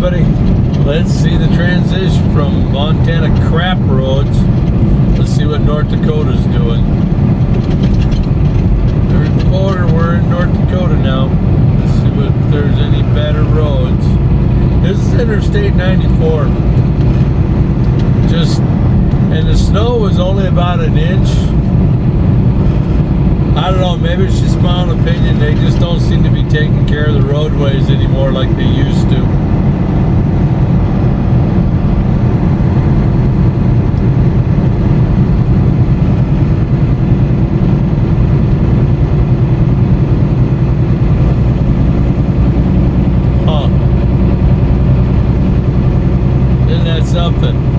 everybody. Let's see the transition from Montana crap roads. Let's see what North Dakota's doing. There's the border. We're in North Dakota now. Let's see if there's any better roads. This is Interstate 94. And the snow was only about an inch. I don't know, maybe it's just my own opinion. They just don't seem to be taking care of the roadways anymore like they used to. Huh. Isn't that something?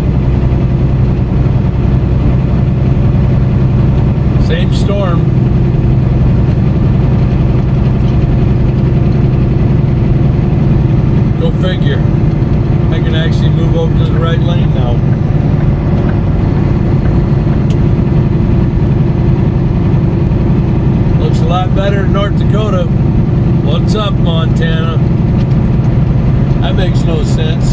Same storm. Go figure. I can actually move over to the right lane now. Looks a lot better in North Dakota. What's up, Montana? That makes no sense.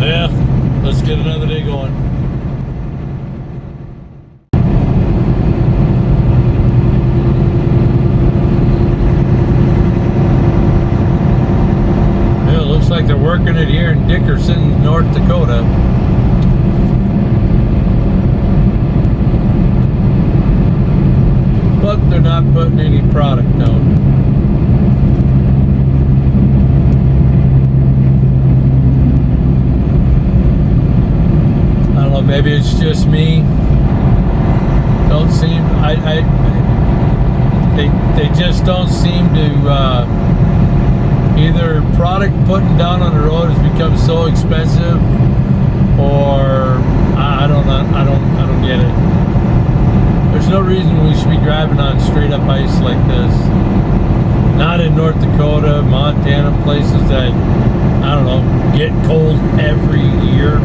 Yeah, let's get another day going. Like they're working it here in Dickerson, North Dakota. But they're not putting any product down. I don't know, maybe it's just me. Don't seem, they just don't seem to, either product putting down on the road has become so expensive, or I don't know. I don't get it. There's no reason we should be driving on straight up ice like this. Not in North Dakota, Montana, places that, I don't know, get cold every year.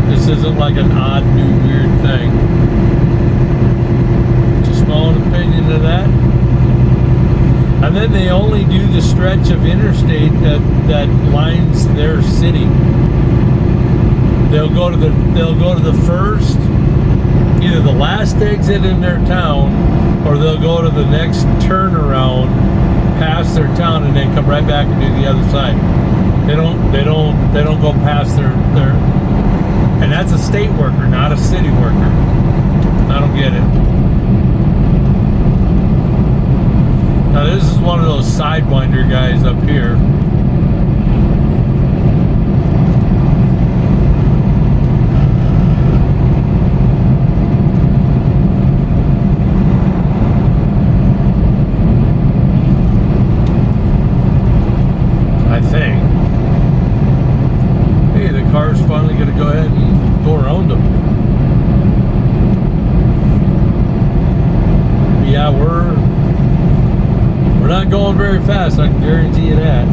This isn't like an odd, new, weird thing. Just my own opinion of that. And then they only do the stretch of interstate that lines their city. They'll go to the first, either the last exit in their town, or they'll go to the next turnaround past their town and then come right back and do the other side. They don't go past their and that's a state worker, not a city worker. I don't get it. Now this is one of those sidewinder guys up here. I think. Hey, the car's finally going to go ahead and go around them. Yeah, we're not going very fast, I can guarantee you that.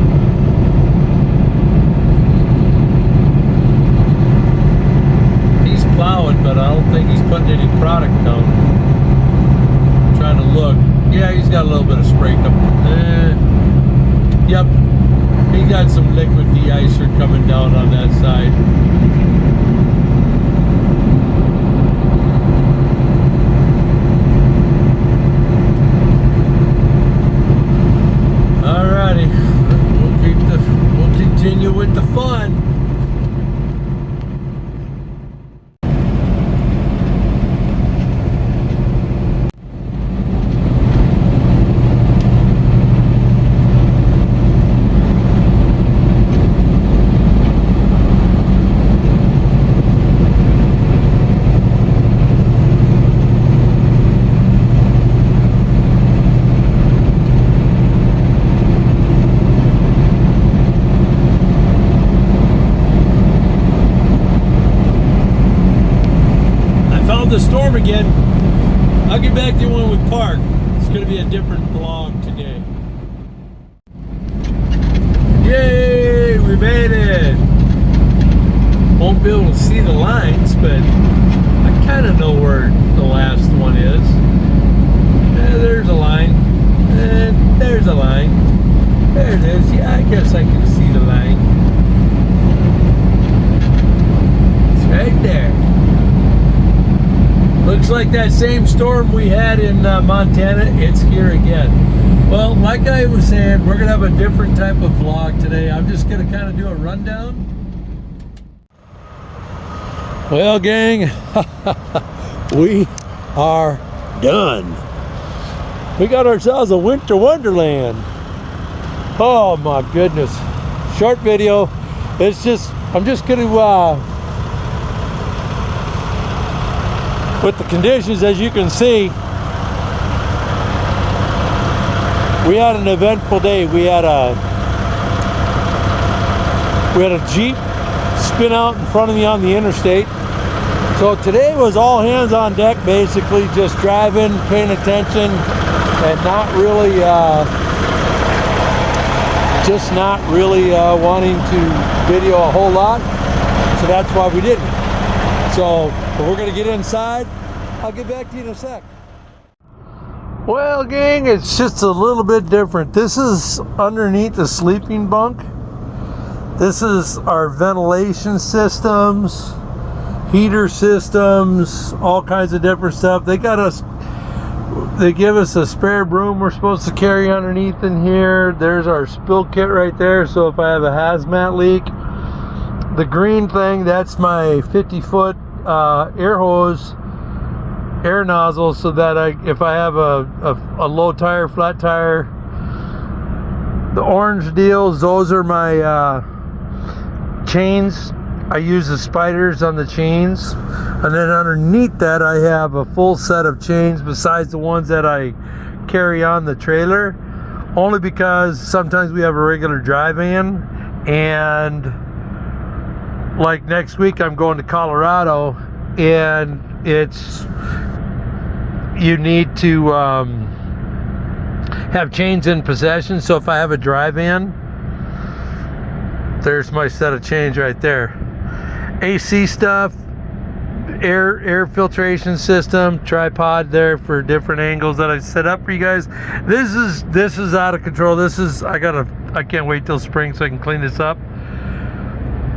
He's plowing, but I don't think he's putting any product down. I'm trying to look. Yeah, he's got a little bit of spray coming. Yep, he got some liquid de-icer coming down on that side. Alrighty, we'll continue with the fun. The storm again. I'll get back to you when we park. It's going to be a different vlog today. Yay, we made it. Won't be able to see the lines, but I kind of know where the last one is. There's a line. And there's a line. There it is. Yeah, I guess I can see the line. It's right there. Looks like that same storm we had in Montana, it's here again. Well, like I was saying, we're going to have a different type of vlog today. I'm just going to kind of do a rundown. Well, gang, we are done. We got ourselves a winter wonderland. Oh my goodness. Short video. It's just, I'm just going to, with the conditions, as you can see, we had an eventful day. We had a Jeep spin out in front of me on the interstate. So today was all hands on deck, basically just driving, paying attention, and not really, just not really wanting to video a whole lot. So that's why we didn't. So we're gonna get inside. I'll get back to you in a sec. Well, gang, it's just a little bit different. This is underneath the sleeping bunk. This is our ventilation systems, heater systems, all kinds of different stuff. They give us a spare broom we're supposed to carry underneath in here. There's our spill kit right there, so if I have a hazmat leak. The green thing, that's my 50-foot air hose, air nozzle, so that if I have a low tire, flat tire. The orange deals, those are my chains. I use the spiders on the chains, and then underneath that I have a full set of chains besides the ones that I carry on the trailer, only because sometimes we have a regular drive-in, and like next week I'm going to Colorado, and you need to have chains in possession. So if I have a drive-in, there's my set of chains right there. AC stuff, air filtration system, tripod there for different angles that I set up for you guys. This is out of control. I can't wait till spring so I can clean this up.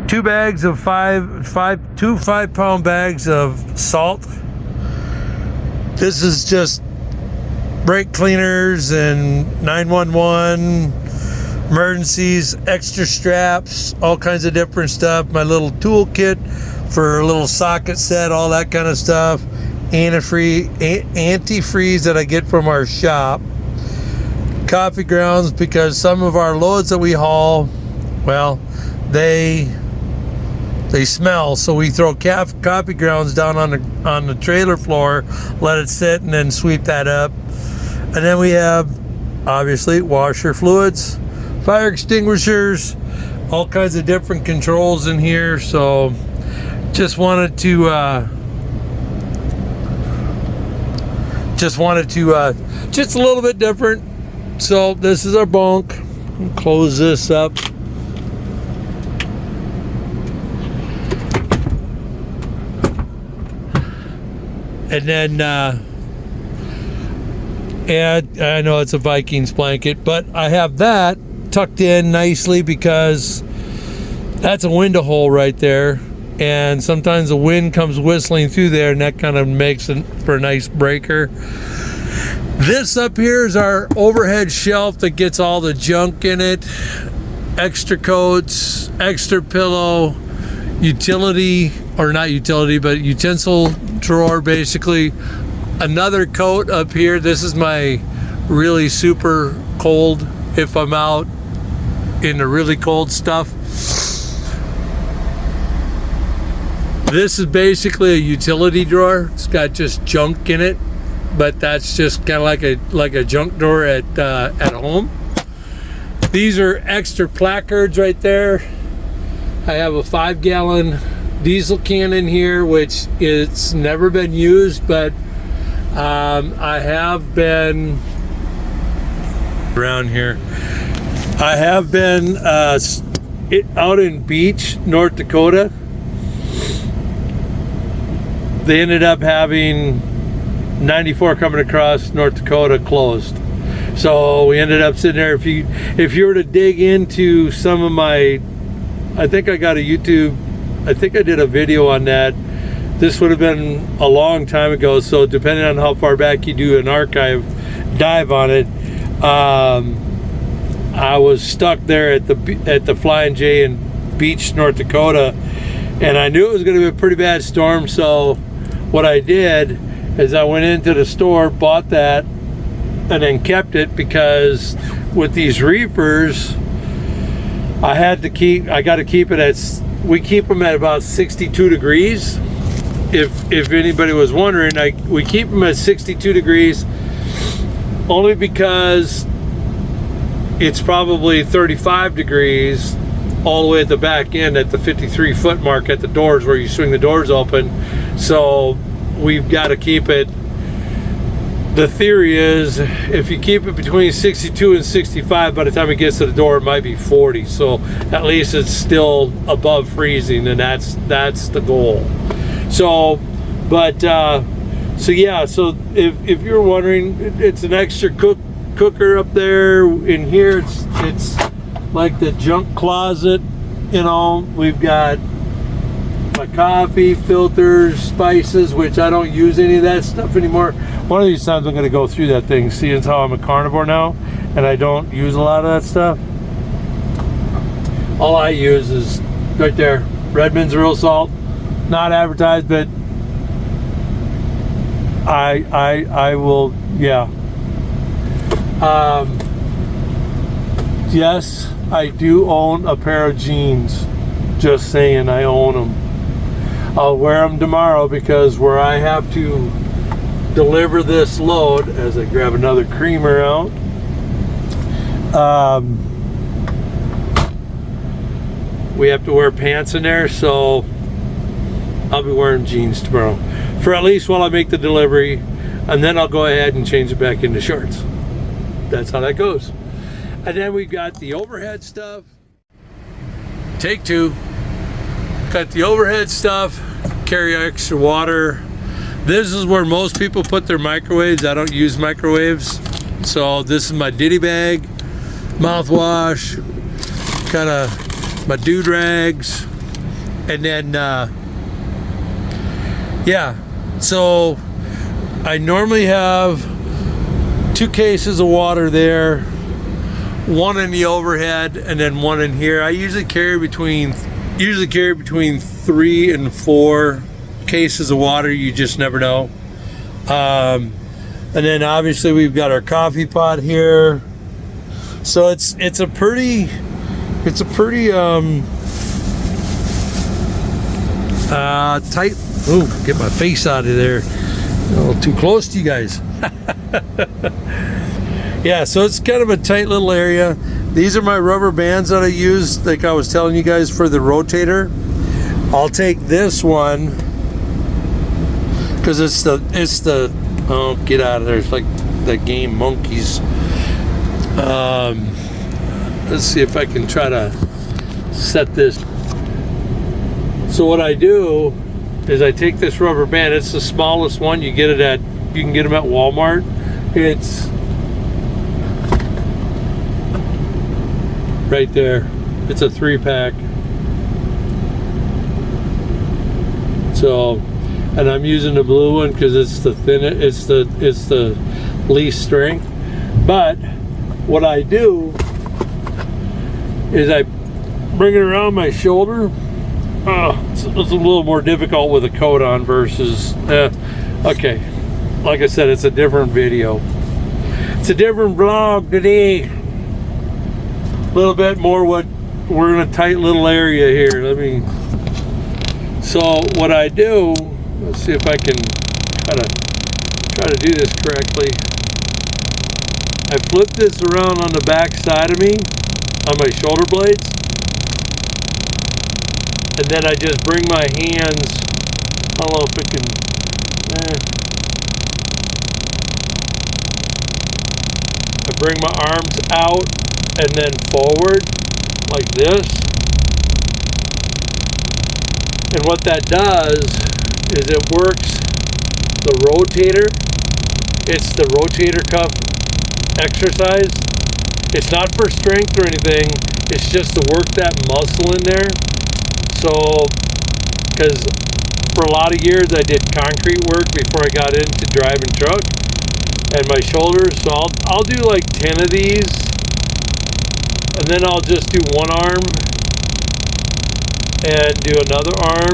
2 bags of 5-pound bags of salt. This is just brake cleaners and 911 emergencies, extra straps, all kinds of different stuff. My little tool kit for a little socket set, all that kind of stuff. Antifreeze that I get from our shop. Coffee grounds, because some of our loads that we haul, well, they smell, so we throw coffee grounds down on the trailer floor, let it sit, and then sweep that up. And then we have, obviously, washer fluids, fire extinguishers, all kinds of different controls in here. So just wanted to just a little bit different. So this is our bunk. Close this up. And then, and I know it's a Vikings blanket, but I have that tucked in nicely because that's a window hole right there. And sometimes the wind comes whistling through there, and that kind of makes it for a nice breaker. This up here is our overhead shelf that gets all the junk in it. Extra coats, extra pillow, utility, or not utility, but utensil drawer, basically. Another coat up here. This is my really super cold, if I'm out in the really cold stuff. This is basically a utility drawer. It's got just junk in it, but that's just kind of like a junk drawer at home. These are extra placards right there. I have a 5-gallon diesel can in here, which it's never been used, but I have been around here. I have been out in Beach, North Dakota. They ended up having 94 coming across North Dakota closed. So we ended up sitting there. If you were to dig into some of my, I think I got a YouTube, I think I did a video on that. This would have been a long time ago, so depending on how far back you do an archive dive on it, I was stuck there at the Flying J in Beach, North Dakota, and I knew it was going to be a pretty bad storm. So what I did is I went into the store, bought that, and then kept it, because with these reefers, I got to keep it at, we keep them at about 62 degrees. If anybody was wondering, we keep them at 62 degrees only because it's probably 35 degrees all the way at the back end at the 53 foot mark at the doors where you swing the doors open. So we've got to keep it, the theory is if you keep it between 62 and 65, by the time it gets to the door it might be 40, so at least it's still above freezing, and that's the goal. So but so yeah, so if you're wondering, it's an extra cooker up there. In here it's like the junk closet, you know. We've got my coffee filters, spices, which I don't use any of that stuff anymore. One of these times I'm going to go through that thing, seeing as how I'm a carnivore now and I don't use a lot of that stuff. All I use is right there, Redmond's real salt, not advertised, but I will, yeah. Yes, I do own a pair of jeans. Just saying, I own them. I'll wear them tomorrow, because where I have to deliver this load, as I grab another creamer out, we have to wear pants in there, so I'll be wearing jeans tomorrow for at least while I make the delivery, and then I'll go ahead and change it back into shorts. That's how that goes. And then we've got the overhead stuff. Take two. Got the overhead stuff, carry extra water. This is where most people put their microwaves. I don't use microwaves. So this is my ditty bag, mouthwash, kind of my dude rags, and then yeah, so I normally have 2 cases of water there, one in the overhead and then one in here. I usually carry between 3 and 4 cases of water. You just never know. And then obviously we've got our coffee pot here. So it's a pretty tight. Ooh, get my face out of there. A little too close to you guys. Yeah, so it's kind of a tight little area. These are my rubber bands that I use, like I was telling you guys, for the rotator. I'll take this one because it's the oh, get out of there. It's like the game monkeys. Let's see if I can try to set this. So what I do is I take this rubber band. It's the smallest one. You can get them at Walmart. It's right there. It's a 3-pack. So, and I'm using the blue one because it's the it's the least strength. But what I do is I bring it around my shoulder. It's a little more difficult with a coat on versus okay, like I said, it's a different video. It's a different vlog today. A little bit more what we're in a tight little area here. So what I do, let's see if I can try to do this correctly. I flip this around on the back side of me, on my shoulder blades, and then I just bring my hands, I don't know if it can, I bring my arms out and then forward like this. And what that does is it works the rotator It's the rotator cuff exercise. It's not for strength or anything. It's just to work that muscle in there. So, because for a lot of years I did concrete work before I got into driving truck and my shoulders. So I'll do like 10 of these, and then I'll just do one arm and do another arm,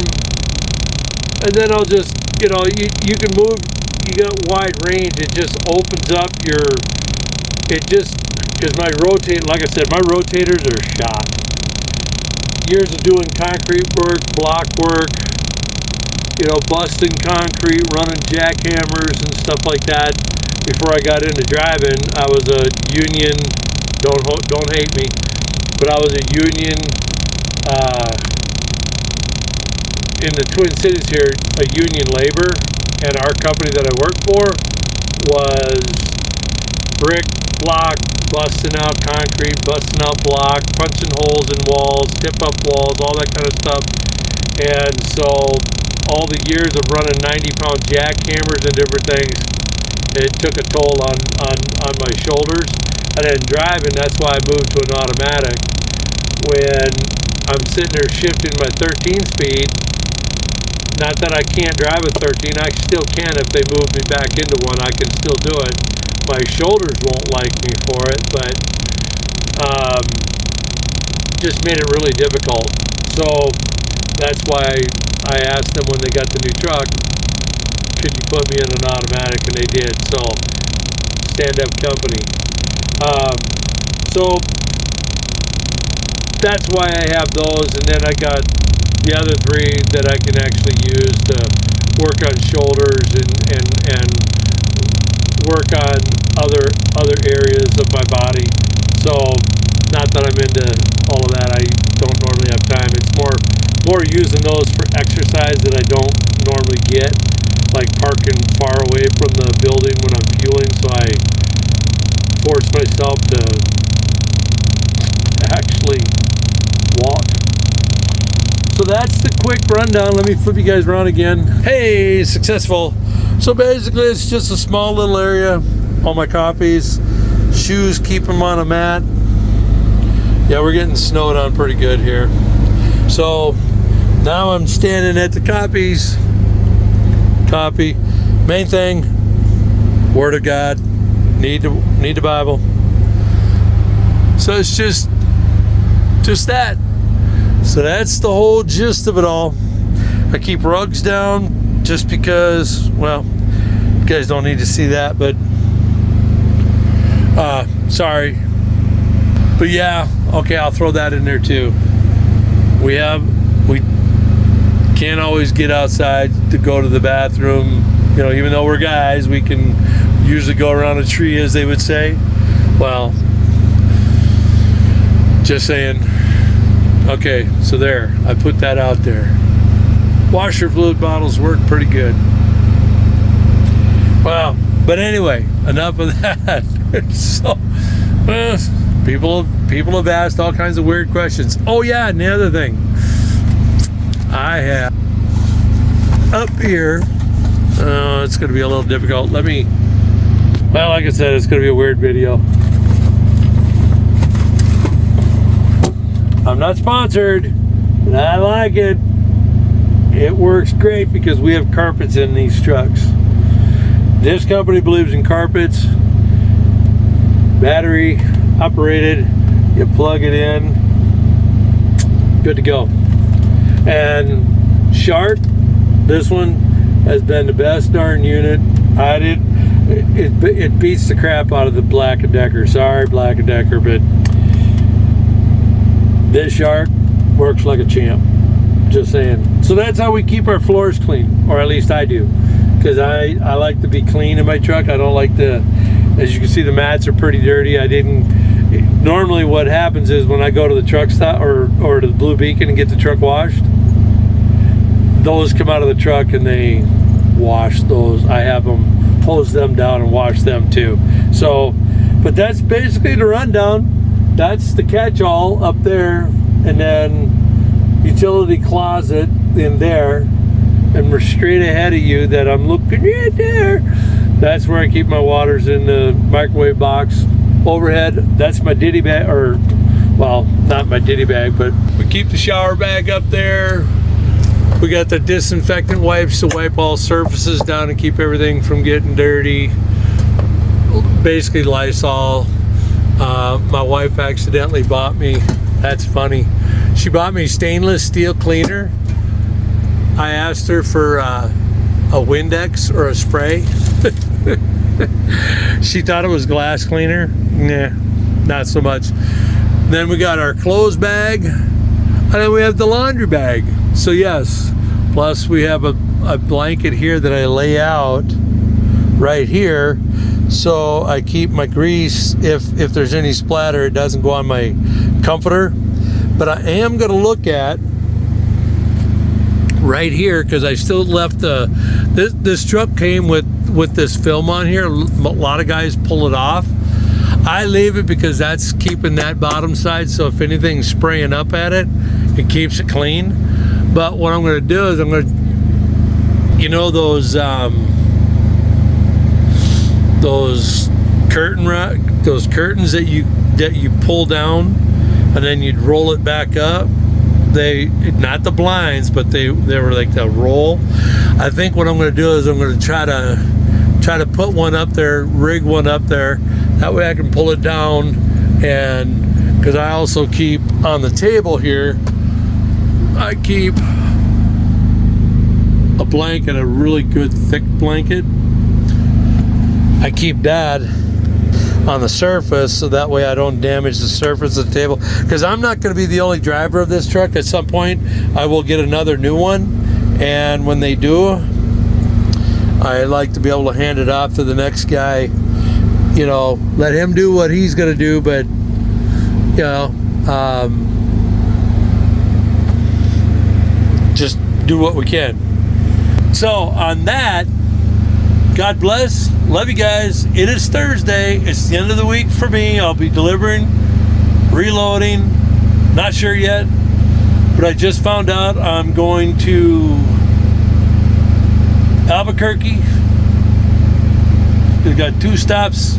and then I'll just, you know, you can move. You got wide range. It just opens up your. It just, because my like I said, my rotators are shot. Years of doing concrete work, block work, you know, busting concrete, running jackhammers and stuff like that. Before I got into driving, I was a union. Don't hate me, but I was a union in the Twin Cities here, a union labor, and our company that I worked for was brick, block, busting out concrete, busting out block, punching holes in walls, tip up walls, all that kind of stuff. And so all the years of running 90-pound jackhammers and different things, it took a toll on my shoulders. And then driving, that's why I moved to an automatic. When I'm sitting there shifting my 13 speed, not that I can't drive a 13, I still can. If they move me back into one, I can still do it. My shoulders won't like me for it, but just made it really difficult. So that's why I asked them when they got the new truck, could you put me in an automatic, and they did. So stand-up company. So that's why I have those, and then I got the other three that I can actually use to work on shoulders and work on other areas of my body. So not that I'm into all of that, I don't normally have time. It's more using those for exercise that I don't normally get, like parking far away from the building when I'm fueling, so I force myself to actually walk. So that's the quick rundown. Let me flip you guys around again. Hey, successful. So basically it's just a small little area. All my copies, shoes, keep them on a mat. Yeah, we're getting snowed on pretty good here. So now I'm standing at the copies. Copy. Main thing, Word of God. Need the Bible. So it's just that. So that's the whole gist of it all. I keep rugs down just because, well, you guys don't need to see that, but sorry. But yeah, okay, I'll throw that in there too. We can't always get outside to go to the bathroom. You know, even though we're guys, we can usually go around a tree, as they would say. Well, just saying. Okay, so there, I put that out there. Washer fluid bottles work pretty good. Well, but anyway, enough of that. So, people have asked all kinds of weird questions. Oh yeah, and the other thing, I have up here, it's going to be a little difficult. Well, like I said, it's going to be a weird video. I'm not sponsored, but I like it. It works great because we have carpets in these trucks. This company believes in carpets. Battery operated. You plug it in. Good to go. And Sharp, this one has been the best darn unit. It beats the crap out of the Black & Decker. Sorry, Black & Decker, but this Shark works like a champ. Just saying. So that's how we keep our floors clean, or at least I do, because I like to be clean in my truck. I don't like to, as you can see, the mats are pretty dirty. Normally what happens is when I go to the truck stop or to the Blue Beacon and get the truck washed, those come out of the truck and they wash those. I have them hose them down and wash them too. So, but that's basically the rundown. That's the catch-all up there, and then utility closet in there, and we're straight ahead of you that I'm looking right there. That's where I keep my waters, in the microwave box. Overhead, that's my ditty bag, or, well, not my ditty bag, but we keep the shower bag up there. We got the disinfectant wipes to wipe all surfaces down and keep everything from getting dirty. Basically Lysol. My wife accidentally bought me, that's funny, she bought me stainless steel cleaner. I asked her for a Windex or a spray. She thought it was glass cleaner. Nah, not so much. Then we got our clothes bag, and then we have the laundry bag. So yes, plus we have a blanket here that I lay out right here, so I keep my grease, if there's any splatter, it doesn't go on my comforter. But I am going to look at right here, because I still left this truck came with this film on here. A lot of guys pull it off. I leave it because that's keeping that bottom side, so if anything's spraying up at it, it keeps it clean. But what I'm going to do is I'm going to, you know, those curtains that you pull down and then you'd roll it back up. They, not the blinds, but they were like the roll. I think what I'm going to do is I'm going to try to put one up there, rig one up there. That way I can pull it down, and because I also keep on the table here, I keep a blanket, a really good thick blanket. I keep that on the surface, so that way I don't damage the surface of the table, because I'm not going to be the only driver of this truck. At some point I will get another new one, and when they do, I like to be able to hand it off to the next guy, you know, let him do what he's going to do, but you know, just do what we can. So on that, God bless. Love you guys. It is Thursday. It's the end of the week for me. I'll be delivering, reloading. Not sure yet, but I just found out I'm going to Albuquerque. We've got 2 stops.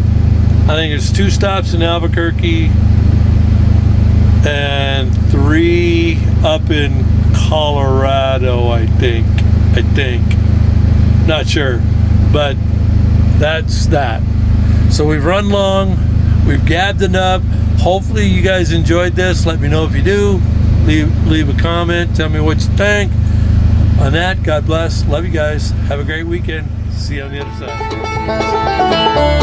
I think it's 2 stops in Albuquerque and 3 up in Colorado, I think. Not sure. But that's that. So we've run long, we've gabbed enough. Hopefully you guys enjoyed this. Let me know if you do. Leave a comment, tell me what you think. On that, God bless. Love you guys. Have a great weekend. See you on the other side.